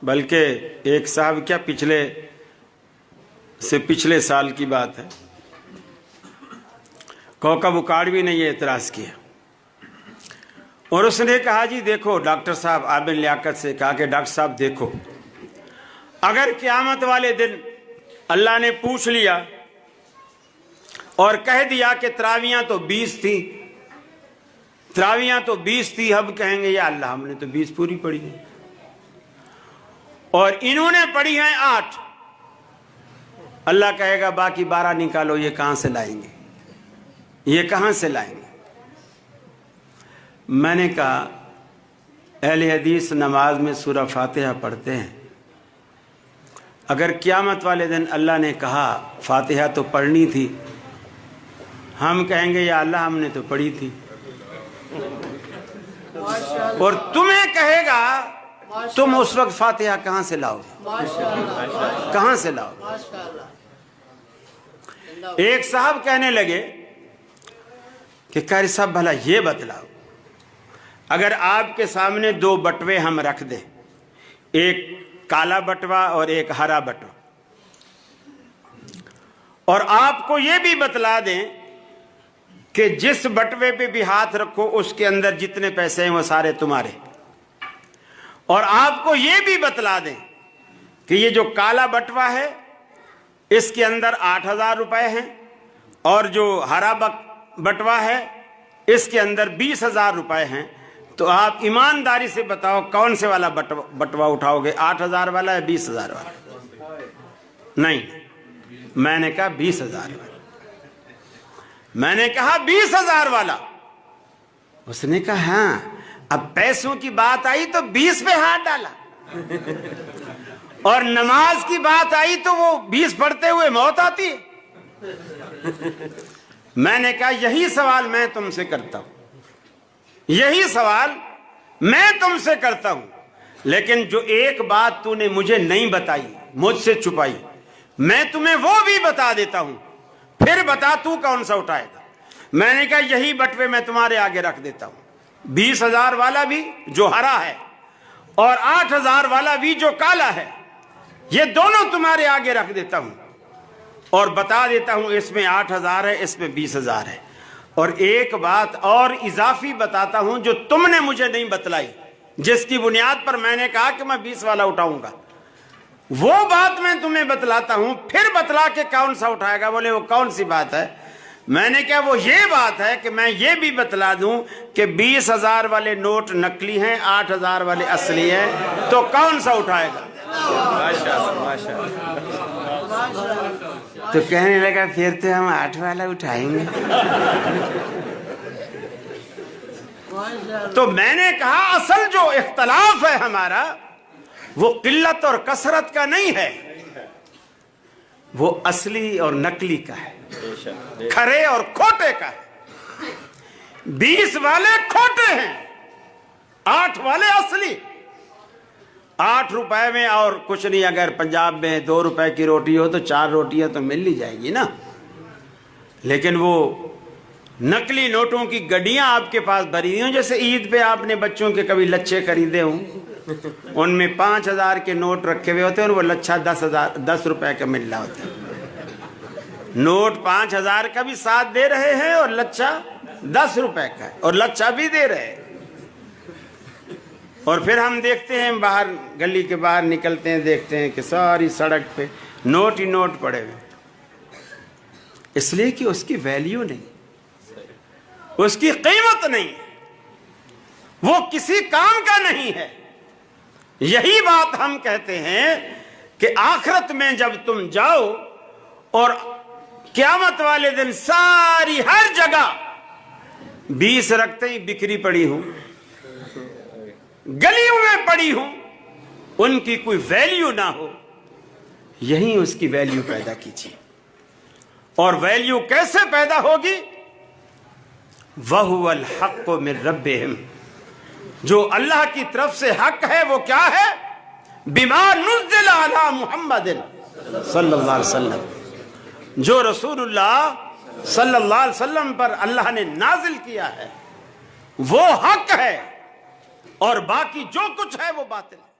بلکہ ایک صاحب کیا پچھلے سال کی بات ہے، کوکب اکاڑوی نے یہ اعتراض کیا اور اس نے کہا جی دیکھو ڈاکٹر صاحب، عابد لیاقت سے کہا کہ ڈاکٹر صاحب دیکھو، اگر قیامت والے دن اللہ نے پوچھ لیا اور کہہ دیا کہ تراویاں تو 20 تھی، ہم کہیں گے یا اللہ ہم نے تو 20 پوری پڑھی ہیں اور انہوں نے پڑھی ہیں 8، اللہ کہے گا باقی 12 نکالو، یہ کہاں سے لائیں گے؟ میں نے کہا اہل حدیث نماز میں سورہ فاتحہ پڑھتے ہیں، اگر قیامت والے دن اللہ نے کہا فاتحہ تو پڑھنی تھی، ہم کہیں گے یا اللہ ہم نے تو پڑھی تھی، اور تمہیں کہے گا تم اس وقت فاتحہ کہاں سے لاؤ گے؟ ایک صاحب کہنے لگے کہ قاری صاحب بھلا یہ بتلاؤ، اگر آپ کے سامنے 2 بٹوے ہم رکھ دیں، ایک کالا بٹوا اور ایک ہرا بٹوا، اور آپ کو یہ بھی بتلا دیں کہ جس بٹوے پہ بھی ہاتھ رکھو اس کے اندر جتنے پیسے ہیں وہ سارے تمہارے، اور آپ کو یہ بھی بتلا دیں کہ یہ جو کالا بٹوا ہے اس کے اندر 8000 روپے ہیں اور جو ہرا بٹوا ہے اس کے اندر 20,000 روپے ہیں، تو آپ ایمانداری سے بتاؤ کون سے والا بٹوا اٹھاؤ گے، 8000 والا یا 20,000 والا؟ نہیں، میں نے کہا 20,000 والا، میں نے کہا 20,000 والا۔ اس نے کہا ہاں، اب پیسوں کی بات آئی تو 20 پہ ہاتھ ڈالا اور نماز کی بات آئی تو وہ 20 پڑھتے ہوئے موت آتی ہے۔ میں نے کہا یہی سوال میں تم سے کرتا ہوں، لیکن جو ایک بات تو نے مجھے نہیں بتائی، مجھ سے چھپائی، میں تمہیں وہ بھی بتا دیتا ہوں، پھر بتا تو کون سا اٹھائے گا۔ میں نے کہا یہی بٹوے میں تمہارے آگے رکھ دیتا ہوں، 20,000 والا بھی جو ہرا ہے اور 8,000 والا بھی جو کالا ہے، یہ دونوں تمہارے آگے رکھ دیتا ہوں اور بتا دیتا ہوں اس میں 8,000 ہے، اس میں 20,000 ہے، اور ایک بات اور اضافی بتاتا ہوں جو تم نے مجھے نہیں بتلائی، جس کی بنیاد پر میں نے کہا کہ میں 20 والا اٹھاؤں گا، وہ بات میں تمہیں بتلاتا ہوں، پھر بتلا کے کون سا اٹھائے گا؟ بولے وہ کون سی بات ہے؟ میں نے کہا وہ یہ بات ہے کہ میں یہ بھی بتلا دوں کہ 20,000 والے نوٹ نقلی ہیں، 8,000 والے اصلی ہیں، تو کون سا اٹھائے گا؟ تو کہنے لگا پھر تو ہم 8 والا اٹھائیں گے۔ تو میں نے کہا اصل جو اختلاف ہے ہمارا وہ قلت اور کثرت کا نہیں ہے، وہ اصلی اور نقلی کا ہے، کھرے اور کھوٹے کا ہے۔ 20 والے کھوٹے ہیں، 8 والے اصلی۔ 8 روپے میں اور کچھ نہیں، اگر پنجاب میں 2 روپے کی روٹی ہو تو 4 روٹیاں تو مل ہی جائے گی نا، لیکن وہ نقلی نوٹوں کی گڈیاں آپ کے پاس بھری ہوں، جیسے عید پہ آپ نے بچوں کے کبھی لچھے خریدے ہوں، ان میں 5,000 کے نوٹ رکھے ہوئے ہوتے ہیں اور وہ لچھا 10 روپے کا مل رہا ہوتا ہے۔ نوٹ 5,000 کا بھی ساتھ دے رہے ہیں اور لچھا 10 روپے کا ہے، اور لچھا بھی دے رہے ہیں، اور پھر ہم دیکھتے ہیں باہر گلی کے باہر نکلتے ہیں، دیکھتے ہیں کہ ساری سڑک پہ نوٹ ہی نوٹ پڑے ہوئے، اس لیے کہ اس کی ویلیو نہیں، اس کی قیمت نہیں، وہ کسی کام کا نہیں ہے۔ یہی بات ہم کہتے ہیں کہ آخرت میں جب تم جاؤ اور قیامت والے دن ساری ہر جگہ 20 رکھتے ہی بکھری پڑی ہوں، گلیوں میں پڑی ہوں، ان کی کوئی ویلیو نہ ہو، یہیں اس کی ویلیو پیدا کیجیے۔ اور ویلیو کیسے پیدا ہوگی؟ وَهُوَ الْحَقُّ مِن رَبِّهِمْ، جو اللہ کی طرف سے حق ہے وہ کیا ہے؟ بِمَا نُزِّلَ عَلَى مُحَمَّدٍ صلی اللہ علیہ وسلم، جو رسول اللہ صلی اللہ علیہ وسلم پر اللہ نے نازل کیا ہے وہ حق ہے، اور باقی جو کچھ ہے وہ باطل ہے۔